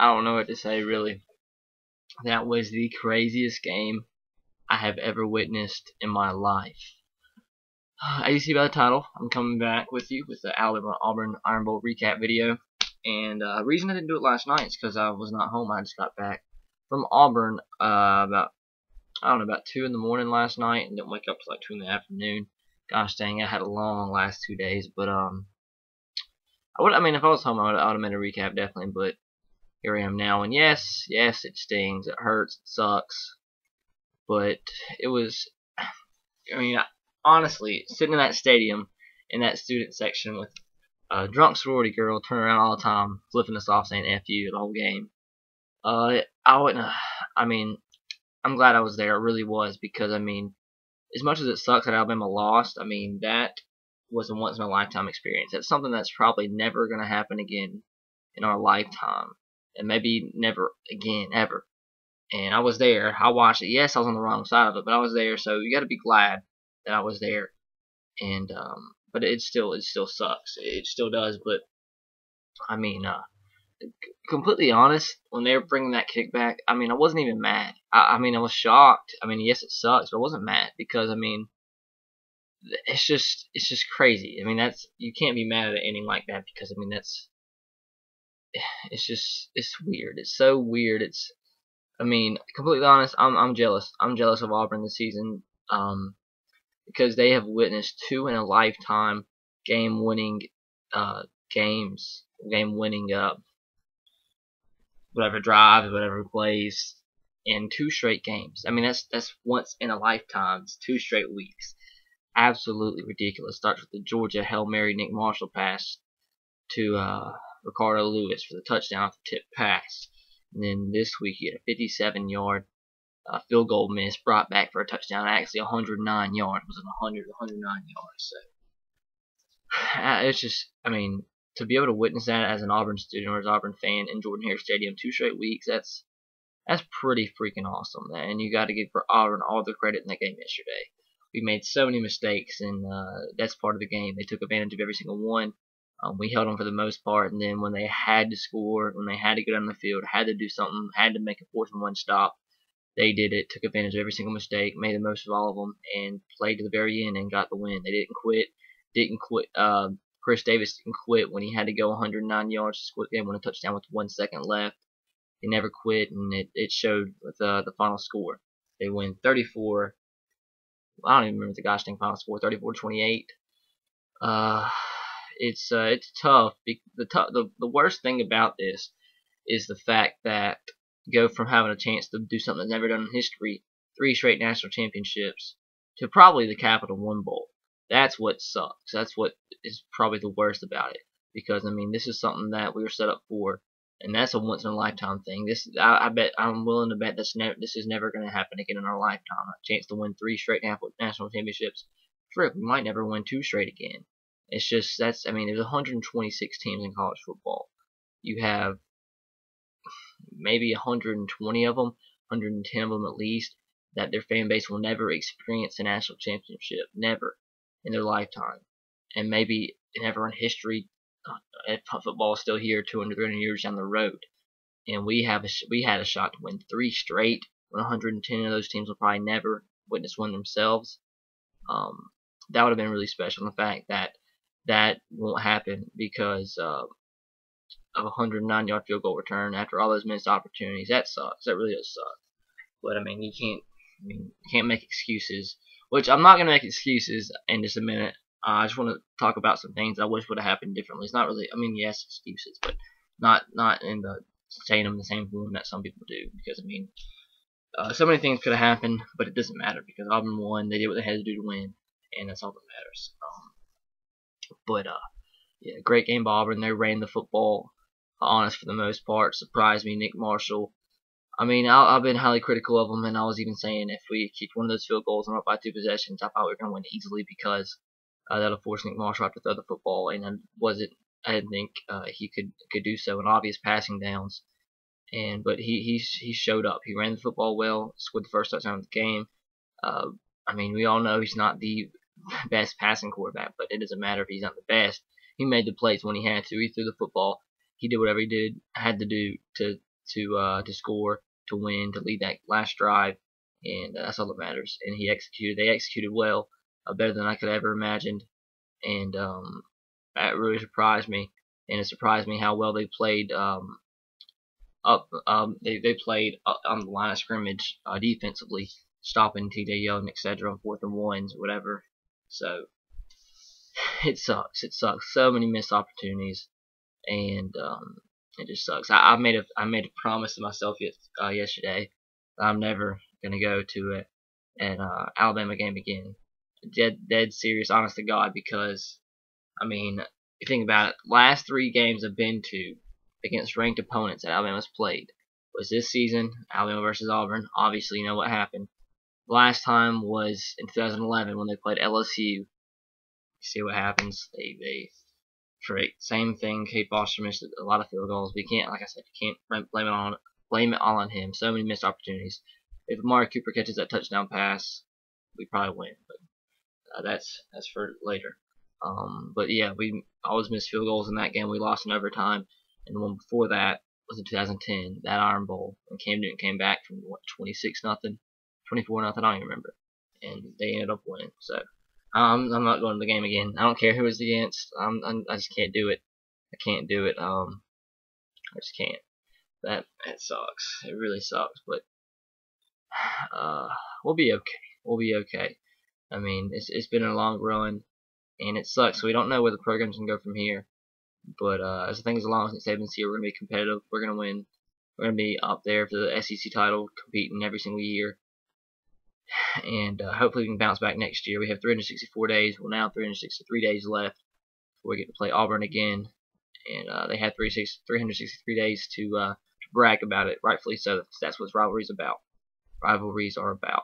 I don't know what to say really. That was the craziest game I have ever witnessed in my life. As you see by the title, I'm coming back with you with the Alabama Auburn Iron Bowl recap video. And the reason I didn't do it last night is because I was not home. I just got back from Auburn about, I don't know, about 2 in the morning last night, and didn't wake up till like 2 in the afternoon. Gosh dang, I had a long last 2 days, but I mean, if I was home, I would have made a recap definitely, but here I am now, and yes, it stings, it hurts, it sucks, but it was, I mean, honestly, sitting in that stadium, in that student section with a drunk sorority girl turning around all the time, flipping us off saying F you the whole game, I wouldn't, I mean, I'm glad I was there, it really was, because, I mean, as much as it sucks that Alabama lost, I mean, that was a once-in-a-lifetime experience. That's something that's probably never going to happen again in our lifetime, and maybe never again, ever. And I was there. I watched it. Yes, I was on the wrong side of it, but I was there, so you got to be glad that I was there. And but it still sucks. It still does. But I mean, completely honest, when they were bringing that kickback, I mean, I wasn't even mad. I mean, I was shocked. I mean, yes, it sucks, but I wasn't mad because I mean, it's just crazy. I mean, you can't be mad at an ending like that because I mean it's weird. It's so weird. I mean, completely honest, I'm jealous. I'm jealous of Auburn this season because they have witnessed 2 in a lifetime game-winning whatever drives, whatever plays in 2 straight games. I mean, that's once in a lifetime. It's 2 straight weeks. Absolutely ridiculous. Starts with the Georgia Hail Mary Nick Marshall pass to Ricardo Lewis for the touchdown off the tip pass. And then this week he had a 57-yard field goal miss brought back for a touchdown. Actually 109 yards. It was 109 yards. So it's just, I mean, to be able to witness that as an Auburn student or as an Auburn fan in Jordan-Hare Stadium 2 straight weeks, that's pretty freaking awesome. And you got to give for Auburn all the credit in that game yesterday. We made so many mistakes, and that's part of the game. They took advantage of every single one. We held them for the most part, and then when they had to score, when they had to get on the field, had to do something, had to make a 4th and 1 stop, they did it, took advantage of every single mistake, made the most of all of them, and played to the very end and got the win. They didn't quit. Chris Davis didn't quit when he had to go 109 yards to score the game, win a touchdown with 1 second left. He never quit, and it showed with the final score. They win 34. I don't even remember the gosh dang final score, 34-28. It's tough. The worst thing about this is the fact that you go from having a chance to do something that's never done in history, 3 straight national championships, to probably the Capital One Bowl. That's what sucks. That's what is probably the worst about it. Because I mean, this is something that we were set up for, and that's a once in a lifetime thing. I'm willing to bet this is never going to happen again in our lifetime. A chance to win 3 straight national championships. Frick, we might never win 2 straight again. It's just I mean, there's 126 teams in college football. You have maybe 120 of them, 110 of them at least, that their fan base will never experience a national championship, never in their lifetime, and maybe never in history. If football is still here 200, 300 years down the road, and we had a shot to win 3 straight. 110 of those teams will probably never witness one themselves. That would have been really special. And the fact that won't happen because of a 109-yard field goal return after all those missed opportunities. That sucks. That really does suck. But I mean, you can't make excuses. Which I'm not gonna make excuses in just a minute. I just want to talk about some things I wish would have happened differently. It's not really, I mean, yes, excuses, but not in the saying them the same form that some people do. Because I mean, so many things could have happened, but it doesn't matter because Auburn won. They did what they had to do to win, and that's all that matters. Yeah, great game by Auburn. They ran the football, honest for the most part. Surprised me, Nick Marshall. I mean, I've been highly critical of them, and I was even saying if we kicked one of those field goals and up by 2 possessions, I thought we were going to win easily because that'll force Nick Marshall to throw the football, and I didn't think he could do so in obvious passing downs. But he showed up. He ran the football well, scored the first touchdown of the game. I mean, we all know he's not the best passing quarterback, but it doesn't matter if he's not the best. He made the plays when he had to. He threw the football. He did whatever he had to do to to score, to win, to lead that last drive, and that's all that matters. And he executed. They executed well, better than I could ever imagined, and that really surprised me. And it surprised me how well they played they played on the line of scrimmage defensively, stopping T.J. Yeldon, etc. on 4th and 1s, whatever. So it sucks. It sucks. So many missed opportunities, and it just sucks. I made a promise to myself yesterday that I'm never gonna go to an Alabama game again. Dead serious, honest to God, because I mean, you think about it, last 3 games I've been to against ranked opponents that Alabama's played was this season, Alabama versus Auburn. Obviously, you know what happened. Last time was in 2011 when they played LSU. You see what happens. They create same thing. Kate Foster missed a lot of field goals. We can't, like I said, you can't blame it all on him. So many missed opportunities. If Amari Cooper catches that touchdown pass, we probably win. But that's for later. But yeah, we always missed field goals in that game. We lost in overtime, and the one before that was in 2010, that Iron Bowl, when Cam Newton came back from 26-0, 24-0, I don't even remember, and they ended up winning. So I'm not going to the game again. I don't care who it's against. I just can't do it. I can't do it. I just can't. That sucks. It really sucks. But we'll be okay. We'll be okay. I mean, it's been a long run, and it sucks. We don't know where the program's gonna go from here. But as long as Nick Saban's here, we're gonna be competitive. We're gonna win. We're gonna be up there for the SEC title, competing every single year. And hopefully we can bounce back next year. We have 364 days. Well, now 363 days left before we get to play Auburn again. And they had 363 days to brag about it, rightfully so, because that's what rivalries about. Rivalries are about.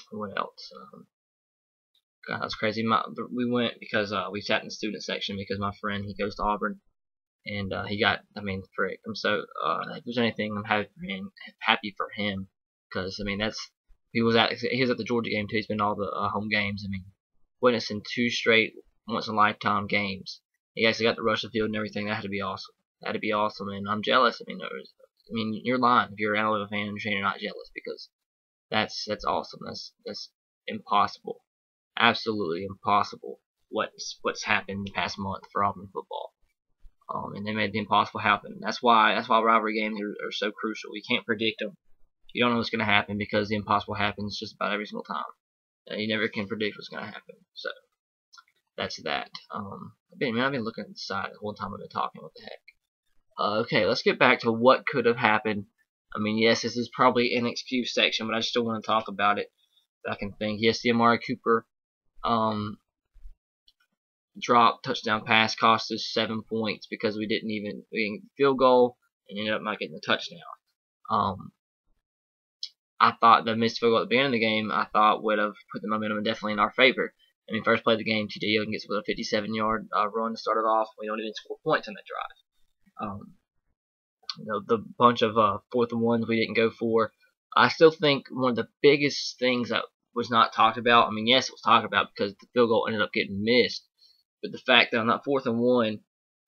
What else? God, that's crazy. We went because we sat in the student section because my friend, he goes to Auburn, and he got. I mean, frick. I'm so. If there's anything, I'm happy for him, because I mean he was at the Georgia game too. He's been to all the home games. I mean, witnessing 2 straight once in a lifetime games. He actually got to rush the field and everything. That had to be awesome. That had to be awesome, and I'm jealous. I mean, you're lying if you're an Alabama fan and you're not jealous, because that's awesome. That's impossible. Absolutely impossible what's happened in the past month for Auburn football. And they made the impossible happen. That's why rivalry games are so crucial. You can't predict them. You don't know what's going to happen, because the impossible happens just about every single time. You never can predict what's going to happen. So that's that. I've been looking at the side the whole time I've been talking. What the heck? Okay, let's get back to what could have happened. I mean, yes, this is probably an excuse section, but I still want to talk about it. I can think. Yes, the Amari Cooper drop touchdown pass cost us 7 points because we didn't field goal and ended up not getting the touchdown. I thought the missed field goal at the beginning of the game, I thought would have put the momentum definitely in our favor. I mean, first play of the game, T.J. Yeldon gets with a 57-yard run to start it off. We don't even score points on that drive. The bunch of 4th and 1s we didn't go for. I still think one of the biggest things that was not talked about. I mean, yes, it was talked about because the field goal ended up getting missed, but the fact that on that 4th and 1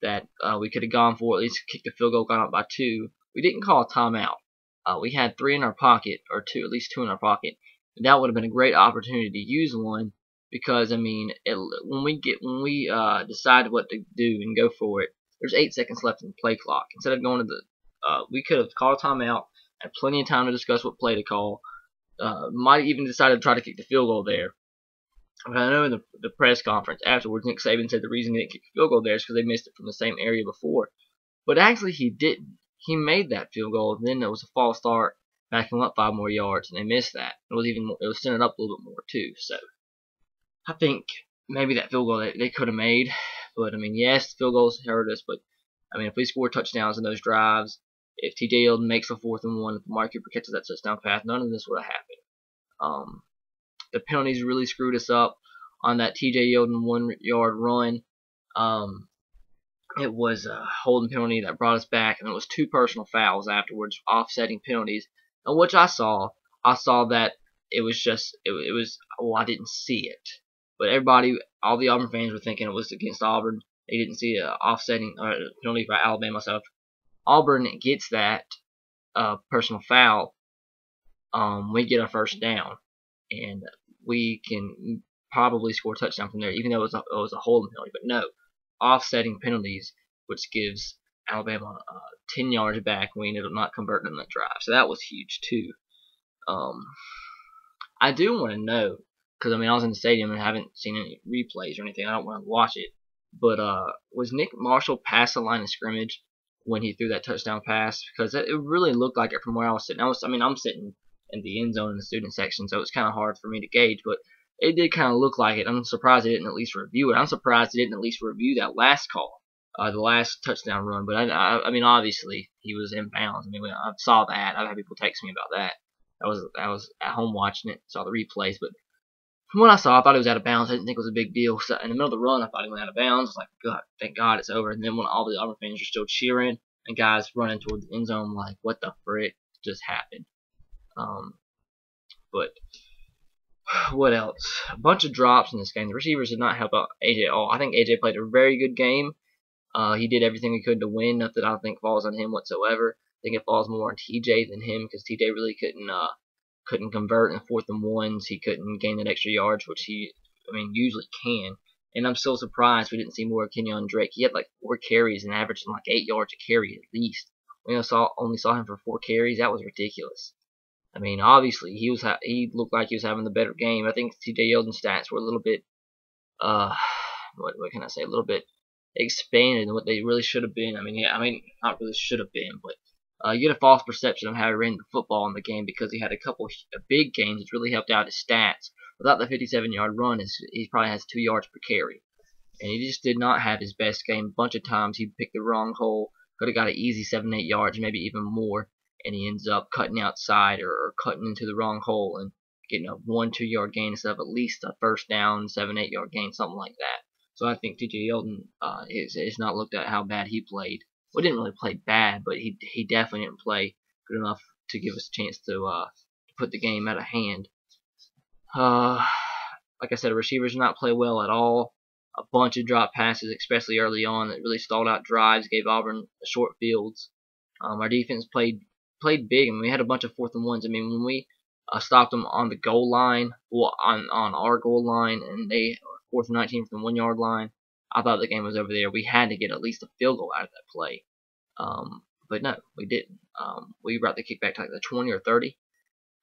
that we could have gone for, at least kicked the field goal, gone up by 2, we didn't call a timeout. We had 3 in our pocket, or 2, at least 2 in our pocket. And that would have been a great opportunity to use one, because I mean, when we decide what to do and go for it, there's 8 seconds left in the play clock. Instead of going to we could have called a timeout, had plenty of time to discuss what play to call. Might even decided to try to kick the field goal there. But I know in the press conference afterwards, Nick Saban said the reason he didn't kick the field goal there is because they missed it from the same area before. But actually, he didn't. He made that field goal, and then there was a false start, backing up 5 more yards, and they missed that. It was sending up a little bit more too. So I think maybe that field goal they could have made. But I mean, yes, field goals hurt us, but I mean, if we score touchdowns in those drives, if T.J. Yeldon makes a 4th and 1, if Amari Cooper catches that touchdown pass, none of this would have happened. The penalties really screwed us up on that T.J. Yeldon 1-yard run. It was a holding penalty that brought us back, and it was 2 personal fouls afterwards, offsetting penalties. And which I saw that it was. Well, I didn't see it, but all the Auburn fans were thinking it was against Auburn. They didn't see an offsetting penalty for Alabama. So Auburn gets that personal foul, we get a first down, and we can probably score a touchdown from there, even though it was a holding penalty. But no, offsetting penalties, which gives Alabama 10 yards back. We ended up not converting on that drive, so that was huge too. I do want to know, because I mean I was in the stadium and I haven't seen any replays or anything. I don't want to watch it, but was Nick Marshall past the line of scrimmage when he threw that touchdown pass? Because it really looked like it from where I was sitting. I'm sitting in the end zone in the student section, so it's kind of hard for me to gauge, but it did kind of look like it. I'm surprised they didn't at least review it. I'm surprised they didn't at least review that last call, the last touchdown run. But I mean, obviously he was in bounds. I mean, I saw that. I've had people text me about that. I was at home watching it, saw the replays, but from what I saw, I thought he was out of bounds. I didn't think it was a big deal. So in the middle of the run, I thought he went out of bounds. I was like, God, thank God it's over. And then when all the Auburn fans are still cheering and guys running toward the end zone, I'm like, what the frick just happened? But what else? A bunch of drops in this game. The receivers did not help out AJ at all. I think AJ played a very good game. He did everything he could to win. Nothing I don't think falls on him whatsoever. I think it falls more on TJ than him, because TJ really couldn't convert in 4th and 1s. He couldn't gain that extra yards, which he, I mean, usually can. And I'm still surprised we didn't see more of Kenyon Drake. He had like 4 carries and averaging like 8 yards a carry at least. We only saw him for 4 carries. That was ridiculous. I mean, obviously he looked like he was having the better game. I think TJ Yeldon's stats were a little bit, what can I say, a little bit expanded than what they really should have been. I mean, not really should have been, but you get a false perception of how he ran the football in the game, because he had a couple of big games which really helped out his stats. Without the 57-yard run, he probably has 2 yards per carry. And he just did not have his best game. A bunch of times he picked the wrong hole, could have got an easy 7-8 yards, maybe even more, and he ends up cutting outside or cutting into the wrong hole and getting a 1-2 yard gain instead of at least a first down, 7-8 yard gain, something like that. So I think TJ Yeldon is not looked at how bad he played. Well, he didn't really play bad, but he definitely didn't play good enough to give us a chance to put the game out of hand. Like I said, the receivers did not play well at all. A bunch of drop passes, especially early on, that really stalled out drives, gave Auburn short fields. Our defense played big. I mean, we had a bunch of 4th and 1s. I mean, when we stopped them on the goal line, well, on our goal line, and they 4th and 19 from the 1 yard line, I thought the game was over there. We had to get at least a field goal out of that play. But no, we didn't. We brought the kick back to like the 20 or 30,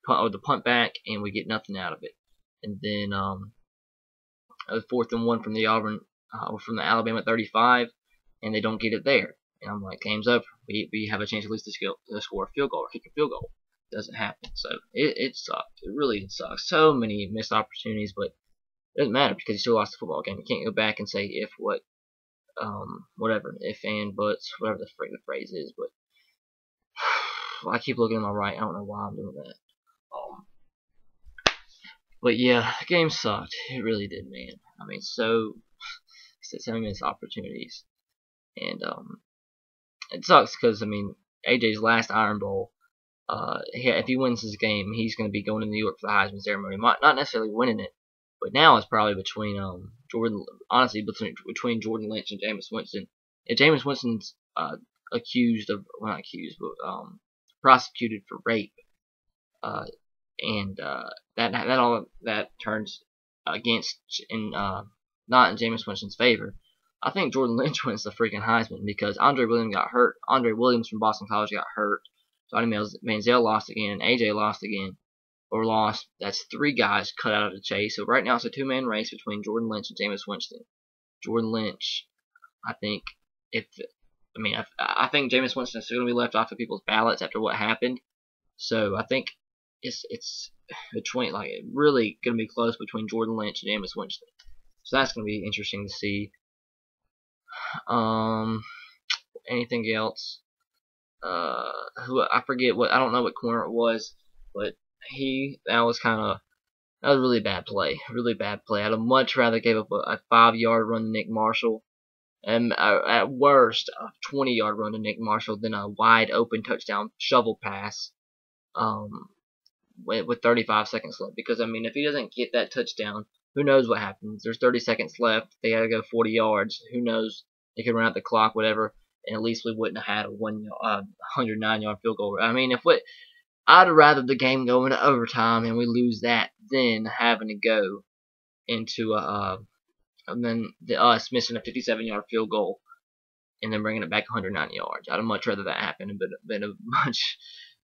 or the punt back, and we get nothing out of it. And then it was 4th and 1 from the Auburn, from the Alabama 35, and they don't get it there. And I'm like, game's over. We have a chance at least to score a field goal or kick a field goal. It doesn't happen. So it sucked. It really sucks. So many missed opportunities, but it doesn't matter because you still lost the football game. You can't go back and say if, what, whatever, if, and, buts, whatever the phrase is. But I keep looking to my right. I don't know why I'm doing that. But yeah, the game sucked. It really did, man. I mean, so many missed opportunities, and it sucks because I mean, AJ's last Iron Bowl. If he wins this game, he's going to be going to New York for the Heisman ceremony. Not necessarily winning it, but now it's probably between between Jordan Lynch and Jameis Winston. If Jameis Winston's prosecuted for rape, and that turns against not in Jameis Winston's favor. I think Jordan Lynch wins the freaking Heisman because Andre Williams got hurt. Andre Williams from Boston College got hurt. Johnny Manziel lost again, and AJ lost again, or lost. That's 3 guys cut out of the chase. So right now it's a 2-man race between Jordan Lynch and Jameis Winston. Jordan Lynch, I think I think Jameis Winston is still going to be left off of people's ballots after what happened. So I think it's between really going to be close between Jordan Lynch and Jameis Winston. So that's going to be interesting to see. Anything else? I forget I don't know what corner it was, but that was a really bad play. Really bad play. I'd have much rather gave up a 5-yard run to Nick Marshall, and at worst a 20-yard run to Nick Marshall than a wide open touchdown shovel pass. With 35 seconds left, because I mean, if he doesn't get that touchdown, who knows what happens? There's 30 seconds left. They got to go 40 yards. Who knows? They could run out the clock, whatever. and at least we wouldn't have had a 109-yard field goal. I mean, I'd rather the game go into overtime and we lose that than having to go into and then us missing a 57-yard field goal and then bringing it back 109 yards. I'd much rather that happen and been a much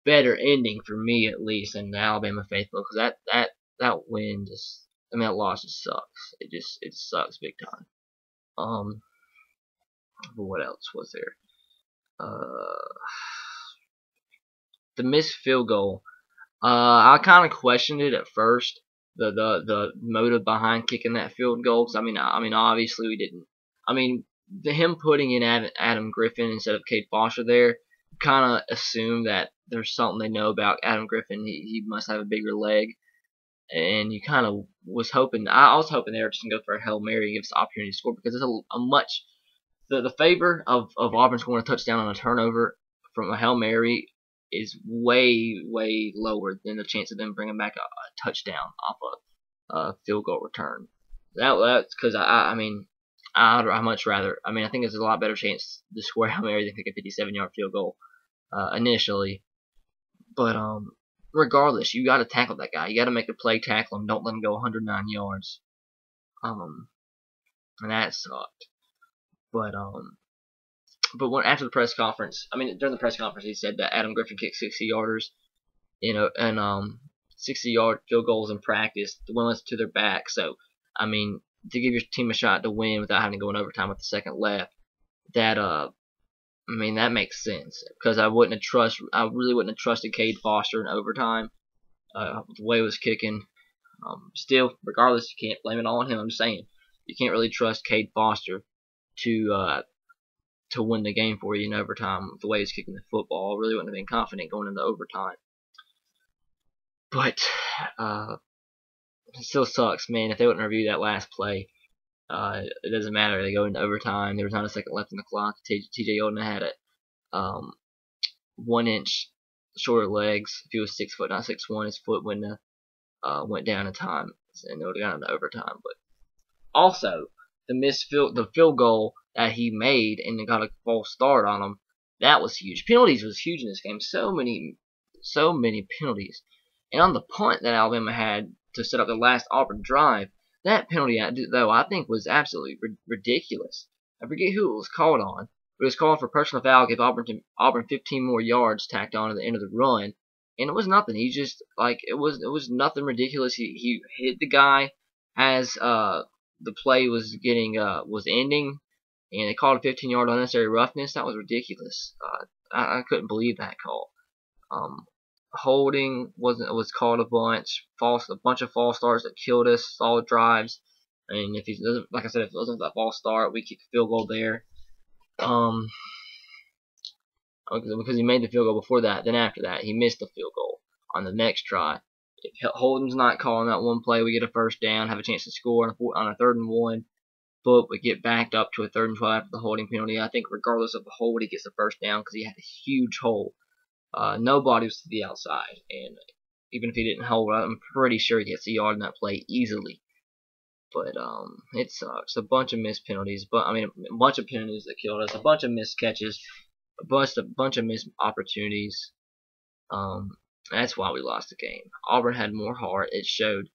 better ending for me, at least, and the Alabama faithful, because that win just, I mean, that loss just sucks. It sucks big time. But what else was there? The missed field goal. I kind of questioned it at first, the motive behind kicking that field goal. Cause I mean, obviously we didn't. I mean, him putting in Adam Griffin instead of Cade Foster there, kind of assume that there's something they know about Adam Griffin. He must have a bigger leg, and you kind of was hoping. I was hoping they were just gonna go for a Hail Mary and give us the opportunity to score, because it's a much the favor of Auburn scoring a touchdown on a turnover from a Hail Mary is way lower than the chance of them bringing back a touchdown off a field goal return. That's because I mean, I'd much rather. I mean, I think there's a lot better chance to score Hail Mary than kick a 57-yard field goal initially. But regardless, you got to tackle that guy. You got to make a play, tackle him. Don't let him go 109 yards. And that sucked. But when after the press conference, I mean during the press conference, he said that Adam Griffin kicked 60-yarders, and 60-yard field goals in practice. The one was to their back. So I mean, to give your team a shot to win without having to go in overtime with the second left, that I mean that makes sense, because I really wouldn't have trusted Cade Foster in overtime. The way it was kicking. Still, regardless, you can't blame it all on him. I'm just saying, you can't really trust Cade Foster to win the game for you in overtime with the way he's kicking the football. I really wouldn't have been confident going into overtime. But it still sucks, man. If they wouldn't review that last play, it doesn't matter. They go into overtime. There was not a second left in the clock. TJ Yeldon had it 1 inch shorter legs. If he was 6 foot, not 6'1", his foot went down in time, and they would have gone into overtime. But also, the field goal that he made and then got a false start on him, that was huge. Penalties was huge in this game. So many penalties. And on the punt that Alabama had to set up the last Auburn drive, that penalty, though, I think was absolutely ridiculous. I forget who it was called on, but it was called for personal foul, give Auburn 15 more yards tacked on at the end of the run, and it was nothing. He just, it was nothing ridiculous. He hit the guy as the play was ending, and they called a 15-yard unnecessary roughness. That was ridiculous. I couldn't believe that call. Holding was called a bunch of false starts that killed us, solid drives. And if he doesn't, like I said, if it wasn't that false start, we kick a field goal there. Because he made the field goal before that, then after that he missed the field goal on the next try. If Holden's not calling that one play, we get a first down, have a chance to score on a 3rd and 1. But we get backed up to a 3rd and 12 after the holding penalty. I think regardless of the hold, he gets the first down because he had a huge hole. Nobody was to the outside, and even if he didn't hold, I'm pretty sure he gets a yard in that play easily. But it sucks. A bunch of missed penalties, a bunch of penalties that killed us, a bunch of missed catches, a bunch of missed opportunities. That's why we lost the game. Auburn had more heart. It showed.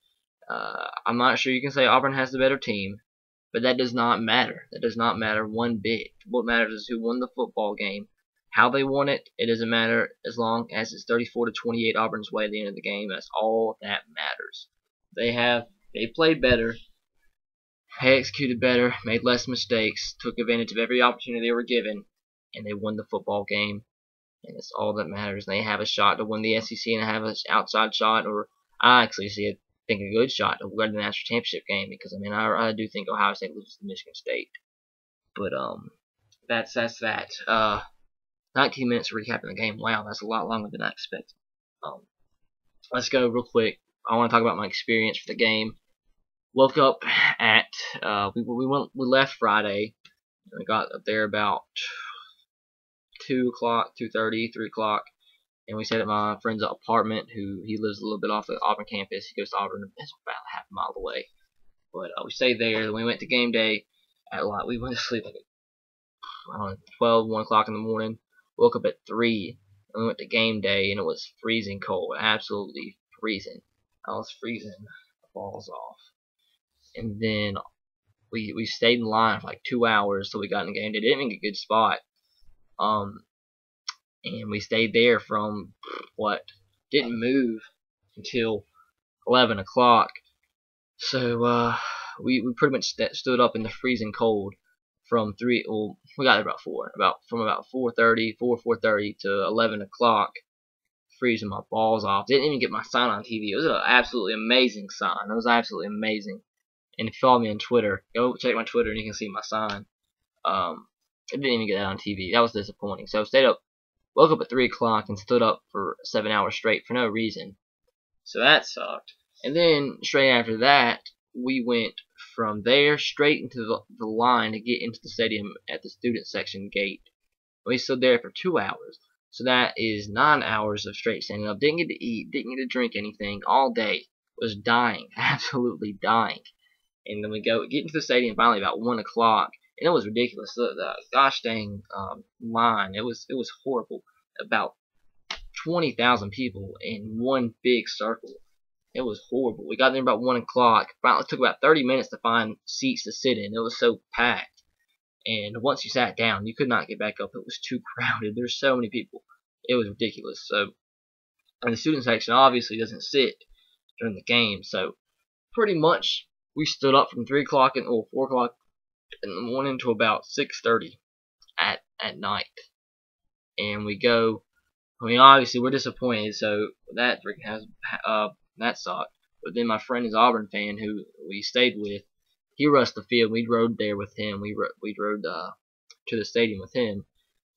I'm not sure you can say Auburn has the better team, but that does not matter. That does not matter one bit. What matters is who won the football game. How they won it, it doesn't matter as long as it's 34-28 Auburn's way at the end of the game. That's all that matters. They played better, they executed better, made less mistakes, took advantage of every opportunity they were given, and they won the football game. And that's all that matters. They have a shot to win the SEC and have an outside shot, or I actually think a good shot to win the national championship game, because I do think Ohio State loses to Michigan State. But that's that. 19 minutes recapping the game. Wow, that's a lot longer than I expected. Let's go real quick. I want to talk about my experience for the game. Woke up at we left Friday. We got up there about 2 o'clock, 2:30, 3 o'clock, and we stayed at my friend's apartment. He lives a little bit off the Auburn campus. He goes to Auburn. It's about half a mile away. But we stayed there. Then we went to game day at we went to sleep I don't know, 12, 1 o'clock in the morning. Woke up at 3 and we went to game day, and it was freezing cold, absolutely freezing. I was freezing my balls off. And then we stayed in line for like 2 hours till we got in the game day. Didn't even get a good spot. And we stayed there from didn't move until 11 o'clock. So we pretty much stood up in the freezing cold from 3. Well, we got there about 4. From about 4:30 to 11 o'clock, freezing my balls off. Didn't even get my sign on TV. It was an absolutely amazing sign. It was absolutely amazing. And if you follow me on Twitter, go check my Twitter and you can see my sign. I didn't even get that on TV. That was disappointing. So woke up at 3 o'clock and stood up for 7 hours straight for no reason. So that sucked. And then straight after that, we went from there straight into the line to get into the stadium at the student section gate. We stood there for 2 hours. So that is 9 hours of straight standing up. Didn't get to eat, didn't get to drink anything all day. Was dying, absolutely dying. And then we get into the stadium finally about 1 o'clock, and it was ridiculous. The gosh dang line, it was horrible. About 20,000 people in one big circle. It was horrible. We got there about 1 o'clock. Finally, it took about 30 minutes to find seats to sit in. It was so packed. And once you sat down, you could not get back up. It was too crowded. There's so many people. It was ridiculous. So, and the student section obviously doesn't sit during the game. So, pretty much, we stood up from 4 o'clock in the morning to about 6:30 at night. And we go. I mean, obviously we're disappointed. So that that sucked. But then my friend is an Auburn fan who we stayed with. He rushed the field. We rode there with him. We rode to the stadium with him.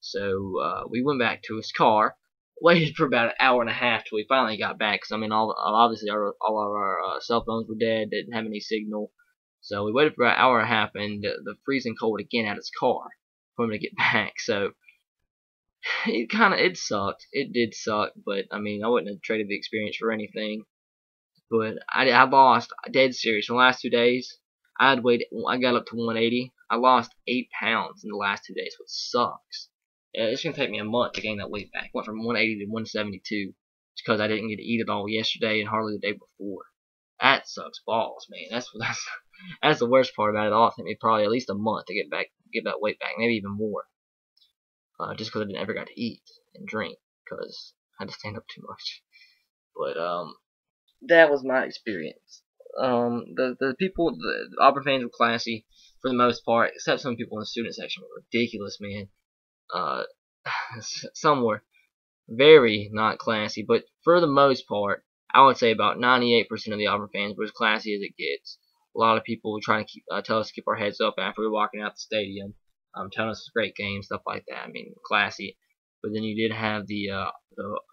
So we went back to his car. Waited for about an hour and a half till we finally got back. Cause I mean, obviously all of our cell phones were dead. Didn't have any signal. So we waited for about an hour and a half, and the freezing cold again at his car for him to get back. So it sucked. It did suck, but I mean, I wouldn't have traded the experience for anything. But I lost dead serious in the last 2 days. I got up to 180. I lost 8 pounds in the last 2 days, which sucks. It's gonna take me a month to gain that weight back. Went from 180 to 172 because I didn't get to eat at all yesterday and hardly the day before. That sucks balls, man. That's the worst part about it all. It took me probably at least a month to get that weight back, maybe even more. Just because I didn't ever got to eat and drink because I had to stand up too much. But that was my experience. The people, the Auburn fans were classy for the most part, except some people in the student section were ridiculous, man. Some were very not classy, but for the most part, I would say about 98% of the Auburn fans were as classy as it gets. A lot of people were trying to tell us to keep our heads up after we were walking out the stadium. Telling us it was a great game, stuff like that. I mean, classy. But then you did have the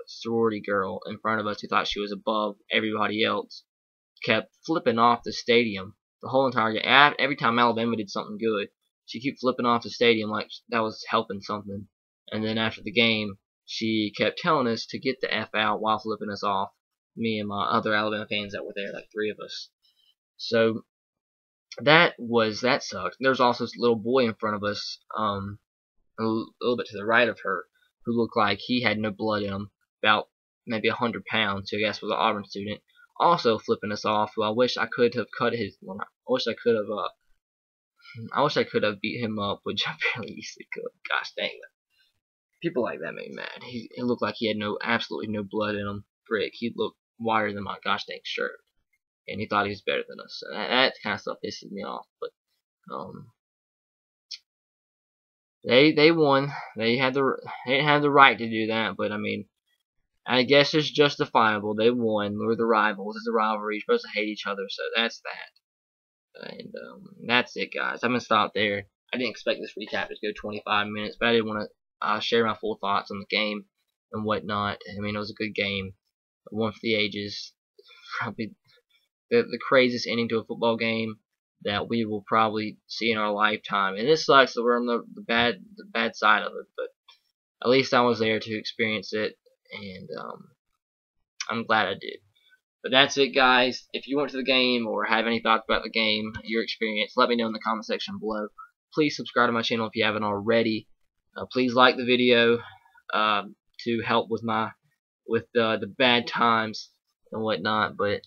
sorority girl in front of us who thought she was above everybody else. Kept flipping off the stadium the whole entire game. Every time Alabama did something good, she kept flipping off the stadium like that was helping something. And then after the game, she kept telling us to get the F out while flipping us off. Me and my other Alabama fans that were there, like 3 of us. So that sucked. There was also this little boy in front of us, a little bit to the right of her, who looked like he had no blood in him, about maybe 100 pounds, who I guess was an Auburn student, also flipping us off. Who I wish I could have cut his. Well, I wish I could have beat him up, which I barely easily could. Gosh dang it! People like that make me mad. He looked like he had absolutely no blood in him. Frick, he looked wider than my gosh dang shirt. And he thought he was better than us. So that kind of stuff pisses me off. But they won. They didn't have the right to do that. But I mean, I guess it's justifiable. They won. We're the rivals. It's a rivalry. You're supposed to hate each other. So that's that. And that's it, guys. I'm gonna stop there. I didn't expect this recap to go 25 minutes, but I didn't want to share my full thoughts on the game and whatnot. I mean, it was a good game. One for the ages. Probably the craziest ending to a football game that we will probably see in our lifetime. And this sucks that we're on the bad side of it, but at least I was there to experience it, and I'm glad I did. But that's it, guys. If you went to the game or have any thoughts about the game, your experience, let me know in the comment section below. please subscribe to my channel if you haven't already. Please like the video to help with the bad times and whatnot. But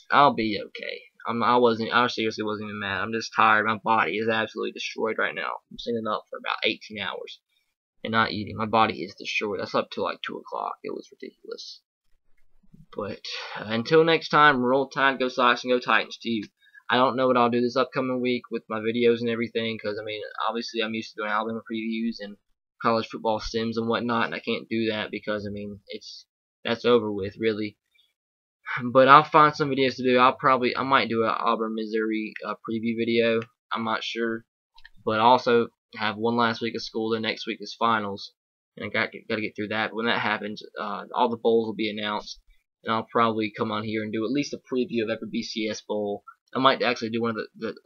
I'll be okay. I seriously wasn't even mad. I'm just tired. My body is absolutely destroyed right now. I'm sitting up for about 18 hours and not eating. My body is destroyed. I slept till like 2 o'clock. It was ridiculous. But until next time, roll Tide, go Sox, and go Titans to you. I don't know what I'll do this upcoming week with my videos and everything, because I mean, obviously I'm used to doing Alabama previews and college football sims and whatnot, and I can't do that because I mean that's over with really. But I'll find some videos to do. I might do a Auburn, Missouri preview video. I'm not sure, but also have one last week of school. Then next week is finals, and I got to get through that. But when that happens, all the bowls will be announced, and I'll probably come on here and do at least a preview of every BCS bowl. I might actually do one of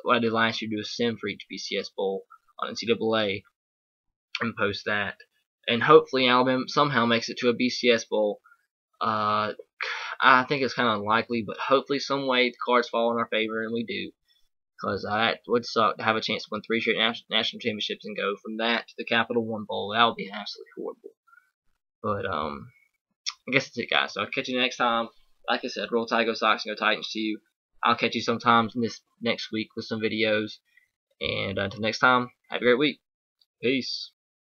what I did last year, do a sim for each BCS bowl on NCAA and post that. And hopefully Alabama somehow makes it to a BCS bowl. I think it's kind of unlikely, but hopefully some way the cards fall in our favor and we do. Because that would suck to have a chance to win 3 straight national championships and go from that to the Capital One Bowl. That would be absolutely horrible. But I guess that's it, guys. So I'll catch you next time. Like I said, roll Tide, go Sox, and go Titans to you. I'll catch you sometimes this next week with some videos. And until next time, have a great week. Peace.